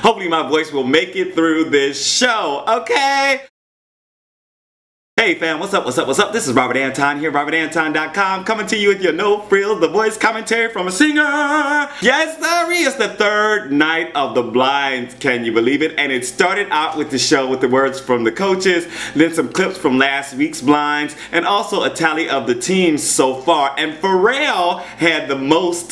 Hopefully my voice will make it through this show, okay? Hey fam, what's up, what's up, what's up? This is Robert Anton here, robertantonnyc, coming to you with your no frills, the voice commentary from a singer. Yes, sir, it's the third night of the blinds, can you believe it? And it started out with the show with the words from the coaches, then some clips from last week's blinds, and also a tally of the teams so far. And Pharrell had the most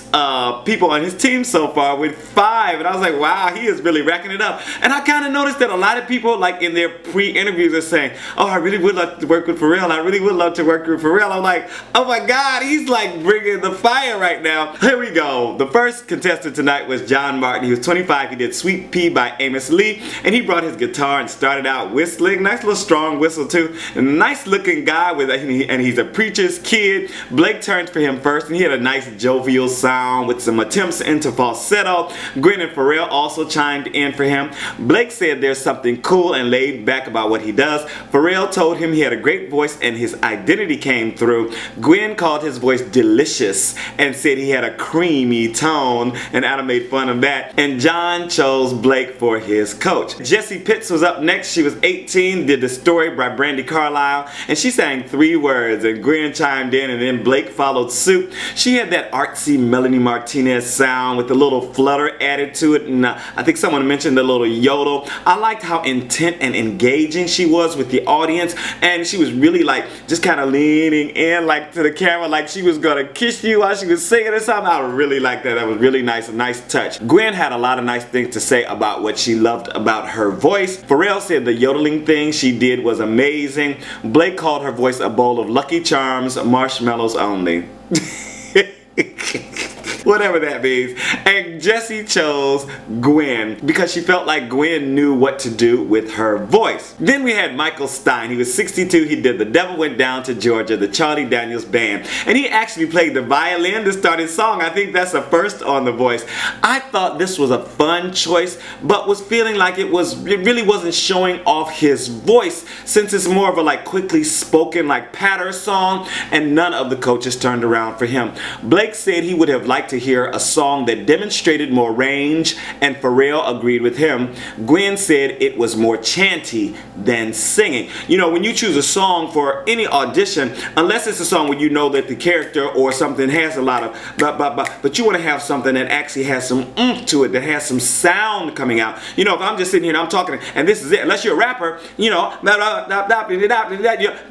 people on his team so far with 5, and I was like, wow, he is really racking it up. And I kind of noticed that a lot of people, like in their pre-interviews, are saying, oh, I really would love to work with Pharrell. I really would love to work with Pharrell. I'm like, oh my God, he's like bringing the fire right now. Here we go. The first contestant tonight was John Martin. He was 25. He did Sweet Pea by Amos, and he brought his guitar and started out whistling. Nice little strong whistle too. A nice looking guy with, and he's a preacher's kid. Blake turned for him first, and he had a nice jovial sound with some attempts into falsetto. Gwen and Pharrell also chimed in for him. Blake said there's something cool and laid back about what he does. Pharrell told him he had a great voice and his identity came through. Gwen called his voice delicious and said he had a creamy tone, and Adam made fun of that. And John chose Blake for his coach. Jessie was up next. She was 18, did The Story by Brandi Carlile, and she sang 3 words, and Gwen chimed in, and then Blake followed suit. She had that artsy Melanie Martinez sound with a little flutter added to it, and I think someone mentioned the little yodel. I liked how intent and engaging she was with the audience, and she was really like just kind of leaning in like to the camera like she was gonna kiss you while she was singing or something. I really liked that. That was really nice, a nice touch. Gwen had a lot of nice things to say about what she loved about her voice. Pharrell said the yodeling thing she did was amazing. Blake called her voice a bowl of Lucky Charms, marshmallows only. Whatever that means. And Jessie chose Gwen because she felt like Gwen knew what to do with her voice. Then we had Michael Stein. He was 62. He did The Devil Went Down to Georgia, the Charlie Daniels Band. And he actually played the violin to start his song. I think that's a first on The Voice. I thought this was a fun choice, but was feeling like it really wasn't showing off his voice, since it's more of a like quickly spoken like patter song, and none of the coaches turned around for him. Blake said he would have liked to hear a song that demonstrated more range, and Pharrell agreed with him. Gwen said it was more chanty than singing. You know, when you choose a song for any audition, unless it's a song where you know that the character or something has a lot of but you want to have something that actually has some oomph to it, that has some sound coming out. You know, if I'm just sitting here and I'm talking and this is it, unless you're a rapper, you know, but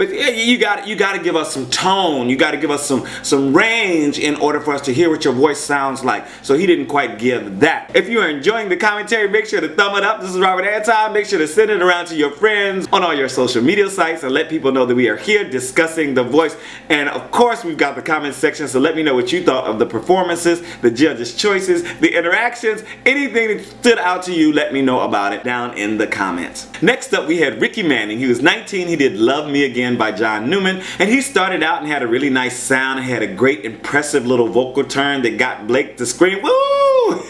you got to give us some tone. You got to give us some range in order for us to hear what your voice sounds like. So he didn't quite give that. If you are enjoying the commentary, make sure to thumb it up. This is Robert Anton. Make sure to send it around to your friends on all your social media sites and let people know that we are here discussing The Voice. And of course, we've got the comment section, so let me know what you thought of the performances, the judges' choices, the interactions, anything that stood out to you. Let me know about it down in the comments. Next up, we had Ricky Manning. He was 19. He did Love Me Again by John Newman, and he started out and had a really nice sound and had a great impressive little vocal turn that got Blake to scream, woo!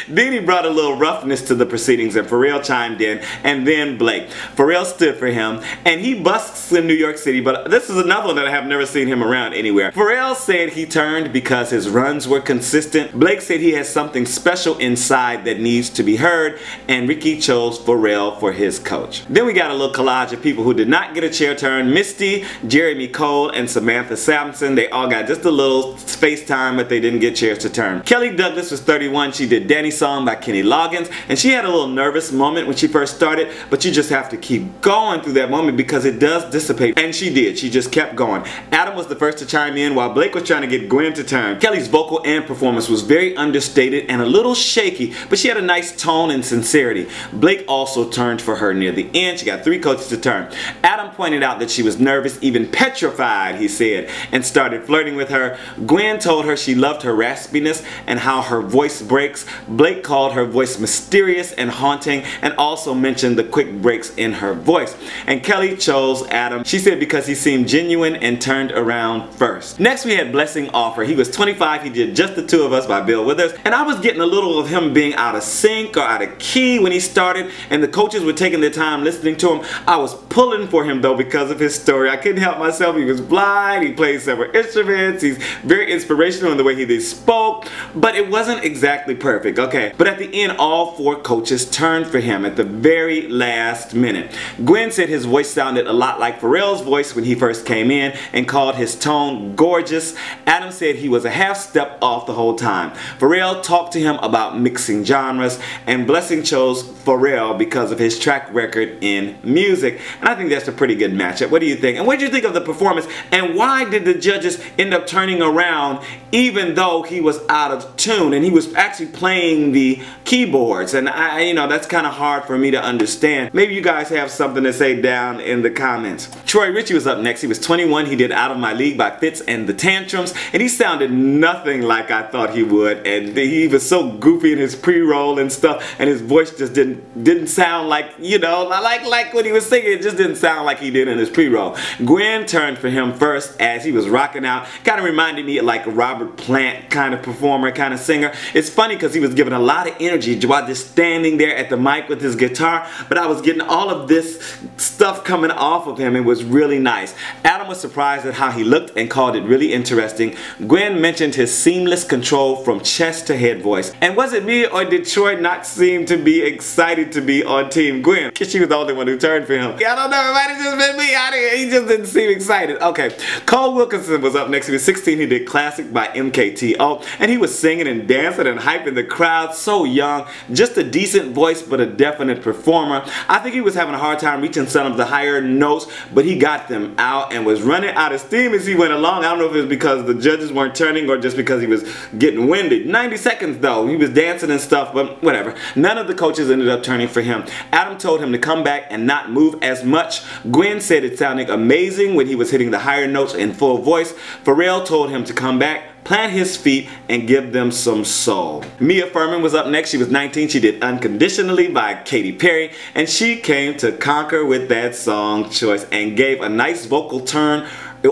Then he brought a little roughness to the proceedings, and Pharrell chimed in, and then Blake. Pharrell stood for him, and he busts in New York City, but this is another one that I have never seen him around anywhere. Pharrell said he turned because his runs were consistent. Blake said he has something special inside that needs to be heard, and Ricky chose Pharrell for his coach. Then we got a little collage of people who did not get a chair turn. Mistee, Jeremy Cole, and Samantha Sampson. They all got just a little face time, but they didn't get chairs to turn. Kelli Douglas was 31. She did Danny's Song by Kenny Loggins, and she had a little nervous moment when she first started, but you just have to keep going through that moment because it does dissipate, and she did. She just kept going. Adam was the first to chime in while Blake was trying to get Gwen to turn. Kelli's vocal and performance was very understated and a little shaky, but she had a nice tone and sincerity. Blake also turned for her near the end. She got 3 coaches to turn. Adam pointed out that she was nervous, even petrified, he said, and started flirting with her. Gwen told her she loved her raspiness and how her voice breaks. Blake called her voice mysterious and haunting, and also mentioned the quick breaks in her voice. And Kelli chose Adam. She said because he seemed genuine and turned around first. Next we had Blessing Offor. He was 25. He did Just the Two of Us by Bill Withers, and I was getting a little of him being out of sync or out of key when he started, and the coaches were taking their time listening to him. I was pulling for him though because of his story. I couldn't help myself. He was blind. He played several instruments. He's very inspirational in the way he spoke, but it wasn't exactly perfect. okay? But at the end, all 4 coaches turned for him at the very last minute. Gwen said his voice sounded a lot like Pharrell's voice when he first came in and called his tone gorgeous. Adam said he was a half step off the whole time. Pharrell talked to him about mixing genres, and Blessing chose Pharrell because of his track record in music. And I think that's a pretty good matchup. What do you think? And what did you think of the performance? And why did the judges end up turning around even though he was out of tune and he was actually playing the keyboards? And you know, that's kind of hard for me to understand. Maybe you guys have something to say down in the comments. Troy Ritchie was up next. He was 21. He did Out of My League by Fitz and the Tantrums, and he sounded nothing like I thought he would. And he was so goofy in his pre-roll and stuff, and his voice just didn't sound like, you know, like when he was singing. It just didn't sound like he did in his pre-roll. Gwen turned for him first as he was rocking out. Kind of reminded me of like a Robert Plant kind of performer, kind of singer. It's funny because he was giving a lot of energy while just standing there at the mic with his guitar, but I was getting all of this stuff coming off of him. It was really nice. Adam was surprised at how he looked and called it really interesting. Gwen mentioned his seamless control from chest to head voice. And was it me, or did Troy not seem to be excited to be on Team Gwen? Because she was the only one who turned for him. Yeah, I don't know, it might have just been me out here. He just didn't seem excited. Okay, Cole Wilkinson was up next. He was 16. He did Classic by MKTO, and he was singing and dancing and hyping the crowd. So young, just a decent voice, but a definite performer. I think he was having a hard time reaching some of the higher notes, but he got them out and was running out of steam as he went along. I don't know if it was because the judges weren't turning or just because he was getting winded. 90 seconds though, he was dancing and stuff, but whatever. None of the coaches ended up turning for him. Adam told him to come back and not move as much. Gwen said it sounded amazing when he was hitting the higher notes in full voice. Pharrell told him to come back, plant his feet, and give them some soul. Pfirrman was up next. She was 19. She did Unconditionally by Katy Perry, and she came to conquer with that song choice and gave a nice vocal turn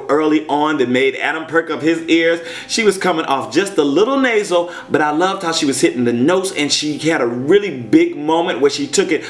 early on that made Adam perk up his ears. She was coming off just a little nasal, but I loved how she was hitting the notes, and she had a really big moment where she took it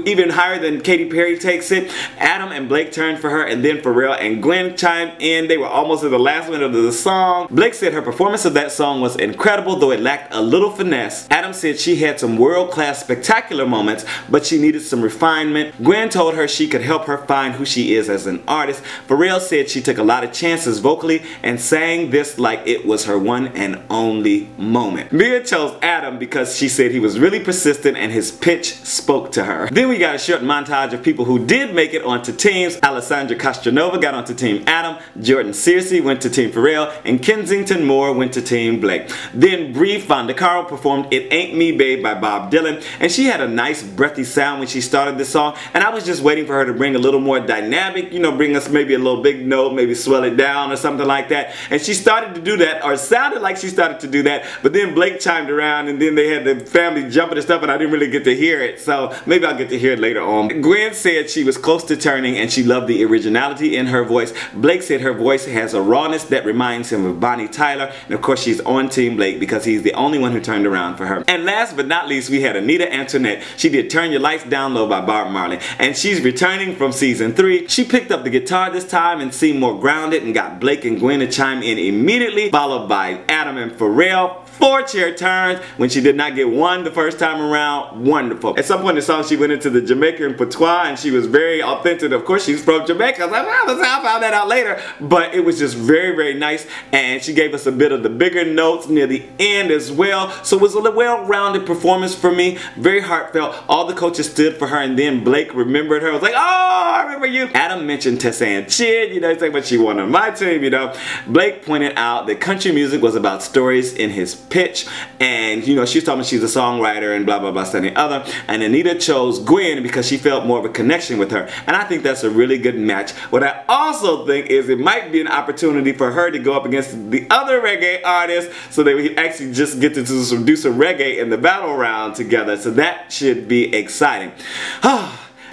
even higher than Katy Perry takes it. Adam and Blake turned for her, and then Pharrell and Gwen chimed in. They were almost at the last minute of the song. Blake said her performance of that song was incredible, though it lacked a little finesse. Adam said she had some world-class spectacular moments, but she needed some refinement. Gwen told her she could help her find who she is as an artist. Pharrell said she took a lot of chances vocally and sang this like it was her one and only moment. Mia chose Adam because she said he was really persistent and his pitch spoke to her. Then we got a short montage of people who did make it onto teams. Alessandra Castronovo got onto Team Adam, Jordy Searcy went to Team Pharrell, and Kensington Moore went to Team Blake. Then Bree Fonda-Carl performed It Ain't Me Babe by Bob Dylan, and she had a nice breathy sound when she started this song, and I was just waiting for her to bring a little more dynamic, you know, bring us maybe a little big note, maybe swell it down or something like that. And she started to do that, or sounded like she started to do that, but then Blake chimed around, and then they had the family jumping and stuff, and I didn't really get to hear it, so maybe I'll get to hear it later on. Gwen said she was close to turning and she loved the originality in her voice. Blake said her voice has a rawness that reminds him of Bonnie Tyler, and of course she's on Team Blake because he's the only one who turned around for her. And last but not least, we had Anatoinette. She did Turn Your Lights Down Low by Bob Marley, and she's returning from season 3. She picked up the guitar this time and seemed more grounded and got Blake and Gwen to chime in immediately, followed by Adam and Pharrell. 4 chair turns when she did not get one the first time around. Wonderful. At some point in the song, she went into the Jamaican patois and she was very authentic. Of course, she's from Jamaica. I was like, well, I found that out later. But it was just very, very nice. And she gave us a bit of the bigger notes near the end as well. So it was a well-rounded performance for me. Very heartfelt. All the coaches stood for her, and then Blake remembered her. I was like, oh, I remember you. Adam mentioned Tessa and Chid, you know, he's like, but she won on my team, you know. Blake pointed out that country music was about stories in his pitch, and you know, she's talking, she's a songwriter and blah blah blah, studying other. And Anita chose Gwen because she felt more of a connection with her, and I think that's a really good match. What I also think is it might be an opportunity for her to go up against the other reggae artists, so that we actually just get to do some reggae in the battle round together. So that should be exciting.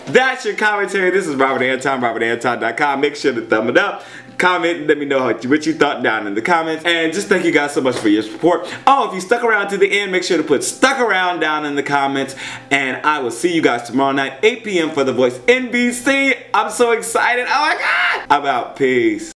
That's your commentary. This is Robert Anton, robertantonnyc. Make sure to thumb it up. Comment and let me know what you thought down in the comments. And just thank you guys so much for your support. Oh, if you stuck around to the end, make sure to put stuck around down in the comments. And I will see you guys tomorrow night, 8 p.m. for The Voice NBC. I'm so excited. Oh my God. I'm out. Peace.